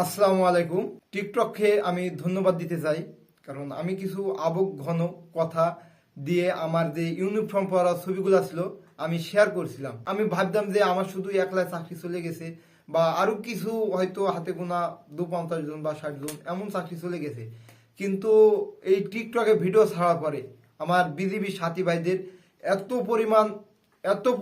আসসালামু আলাইকুম। টিকটককে আমি ধন্যবাদ দিতে চাই, কারণ আমি কিছু আবেগ ঘন কথা দিয়ে আমার যে ইউনিফর্ম পরা ছবিগুলো ছিল আমি শেয়ার করছিলাম। আমি ভাবতাম যে আমার শুধু একলা চাকরি চলে গেছে, বা আরো কিছু হয়তো হাতে গোনা 50 জন বা 60 জন এমন চাকরি চলে গেছে। কিন্তু এই টিকটকে ভিডিও ছাড়ার পরে আমার বিজিবি সাথী ভাইদের এত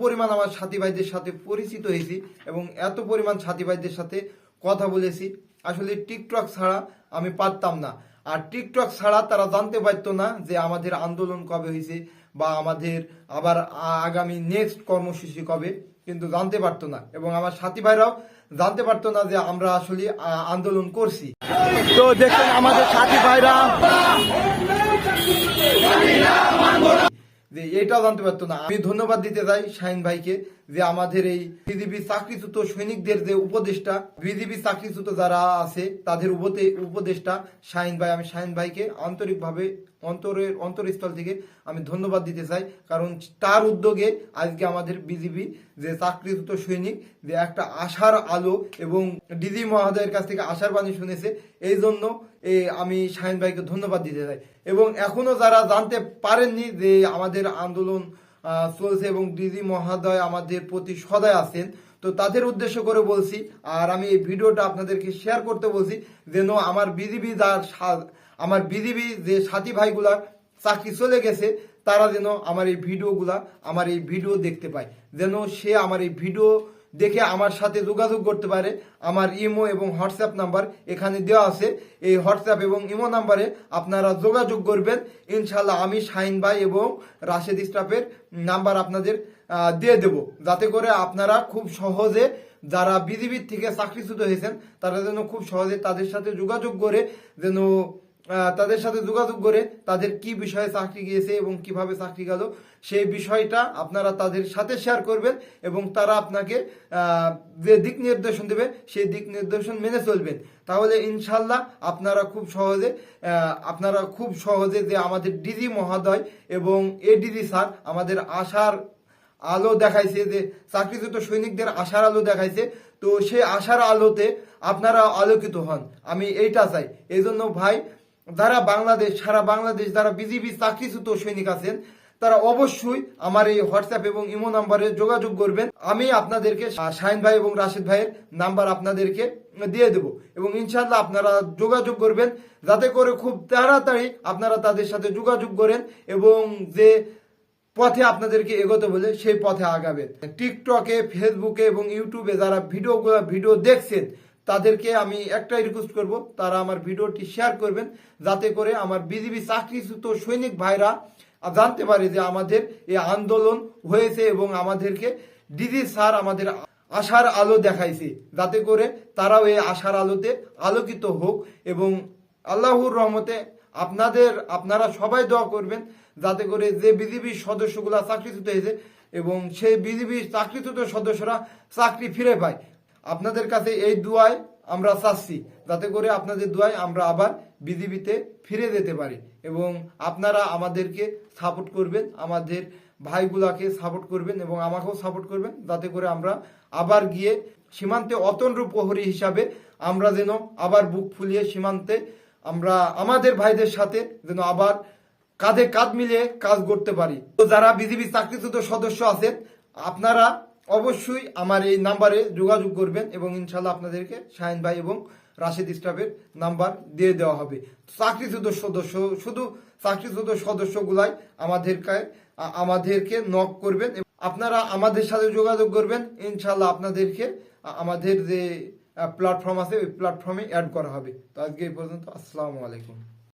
পরিমাণ আমার সাথী ভাইদের সাথে পরিচিত হয়েছি, এবং এত পরিমাণ সাথী ভাইদের সাথে কথা বলেছি। আসলে টিকটক ছাড়া আমি পারতাম না। আর টিকটক ছাড়া তারা জানতে পারতো না যে আমাদের আন্দোলন কবে হয়েছে, বা আমাদের আবার আগামী নেক্সট কর্মসূচি কবে, কিন্তু জানতে পারতো না। এবং আমার সাথী ভাইরাও জানতে পারতো না যে আমরা আসলে আন্দোলন করছি। তো দেখেন আমাদের সাথী ভাইরা যে এটাও জানতে পারতো না। আমি ধন্যবাদ দিতে চাই শাহিন ভাইকে, যে আমাদের এই বিজিবি চাকরিচ্যুত সৈনিকদের যে উপদেষ্টা, বিজিবি চাকরিচ্যুত যারা আছে তাদের উপদেষ্টা শাহিন ভাই, আমি শাহিন ভাইকে আন্তরিকভাবে অন্তরস্থল থেকে আমি ধন্যবাদ দিতে চাই। কারণ তার উদ্যোগে আজকে আমাদের বিজিবি যে চাকরিচ্যুত সৈনিক যে একটা আশার আলো, এবং ডিজি মহোদয়ের কাছ থেকে আশার বাণী শুনেছে, এই জন্য আমি শাহিন ভাইকে ধন্যবাদ দিতে চাই। এবং এখনো যারা জানতে পারেননি যে আমাদের আন্দোলন চলছে এবং ডিজি মহোদয় আমাদের প্রতি সদয় আছেন, তো তাদের উদ্দেশ্য করে বলছি, আর আমি এই ভিডিওটা আপনাদেরকে শেয়ার করতে বলছি, যেন আমার বিজিবি যে সাথী ভাইগুলা চাকরি চলে গেছে, তারা যেন আমার এই ভিডিও দেখতে পায়, যেন সে আমার এই ভিডিও দেখে আমার সাথে যোগাযোগ করতে পারে। আমার ইমো এবং হোয়াটসঅ্যাপ নাম্বার এখানে দেওয়া আছে। এই হোয়াটসঅ্যাপ এবং ইমো নাম্বারে আপনারা যোগাযোগ করবেন। ইনশাল্লাহ আমি শাহিন ভাই এবং রাশেদ স্টাফের নাম্বার আপনাদের দিয়ে দেব, যাতে করে আপনারা খুব সহজে, যারা বিজিবির থেকে চাকরিচ্যুত হয়েছেন, তারা যেন খুব সহজে তাদের সাথে যোগাযোগ করে তাদের কি বিষয়ে চাকরি গিয়েছে এবং কিভাবে চাকরি গেল, সেই বিষয়টা আপনারা তাদের সাথে শেয়ার করবেন, এবং তারা আপনাকে যে দিক নির্দেশন দেবে সেই দিক নির্দেশন মেনে চলবেন। তাহলে ইনশাল্লাহ আপনারা খুব সহজে যে আমাদের ডিজি মহোদয় এবং এডিজি স্যার আমাদের আশার আলো দেখাইছে, যে চাকরিচ্যুত সৈনিকদের আশার আলো দেখাইছে, তো সেই আশার আলোতে আপনারা আলোকিত হন, আমি এইটা চাই। এই জন্য ভাই, সারা বাংলাদেশ যারা বিজিবি চাকরিচ্যুত সৈনিক আছেন, তারা অবশ্যই আমার এই হোয়াটসঅ্যাপ এবং ইমো নাম্বারে যোগাযোগ করবেন। আমি আপনাদেরকে শাহিন ভাই এবং রাশেদ ভাইয়ের নাম্বার আপনাদেরকে দিয়ে দেব, এবং ইনশাল্লাহ আপনারা যোগাযোগ করবেন, যাতে করে খুব তাড়াতাড়ি আপনারা তাদের সাথে যোগাযোগ করেন, এবং যে পথে আপনাদেরকে এগোতে বলে সেই পথে আগাবেন। টিকটকে, ফেসবুকে এবং ইউটিউবে যারা ভিডিও দেখছেন, তাদেরকে আমি একটাই রিকোয়েস্ট করব, তারা আমার ভিডিওটি শেয়ার করবেন, যাতে করে আমার বিজিবি চাকরিচ্যুত সৈনিক ভাইরা জানতে পারে যে আমাদের এই আন্দোলন হয়েছে, এবং আমাদেরকে ডিজি স্যার আমাদের আশার আলো দেখাইছে, যাতে করে তারাও এই আশার আলোতে আলোকিত হোক। এবং আল্লাহর রহমতে আপনারা সবাই দোয়া করবেন, যাতে করে যে বিজিবি সদস্যগুলা চাকরিচ্যুত হয়েছে এবং সেই বিজিবি চাকরিচ্যুত সদস্যরা চাকরি ফিরে পায়। আপনাদের কাছে এই দোয়ায় আমরা চাচ্ছি, যাতে করে আপনাদের দোয়ায় আমরা আবার বিজিবিতে ফিরে যেতে পারি, এবং আপনারা আমাদেরকে সাপোর্ট করবেন, আমাদের ভাইগুলাকে সাপোর্ট করবেন, এবং আমাকেও সাপোর্ট করবেন, যাতে করে আমরা আবার গিয়ে সীমান্তে অতন্দ্র প্রহরী হিসাবে আমরা যেন আবার বুক ফুলিয়ে সীমান্তে আমরা আমাদের ভাইদের সাথে যেন আবার কাঁধে কাঁধ মিলিয়ে কাজ করতে পারি। তো যারা বিজিবি চাকরিচ্যুত সদস্য আছেন, আপনারা অবশ্যই আমার এই নাম্বারে যোগাযোগ করবেন, এবং ইনশাল্লাহ আপনাদেরকে শাহিন ভাই এবং রাশেদ স্টাফের নাম্বার দিয়ে দেওয়া হবে। শুধু চাকরিচ্যুত সদস্যগুলাই আমাদেরকে নক করবেন, আপনারা আমাদের সাথে যোগাযোগ করবেন। ইনশাল্লাহ আপনাদেরকে আমাদের যে প্ল্যাটফর্ম আছে ওই প্ল্যাটফর্মে অ্যাড করা হবে। তো আজকে এই পর্যন্ত। আসসালামু আলাইকুম।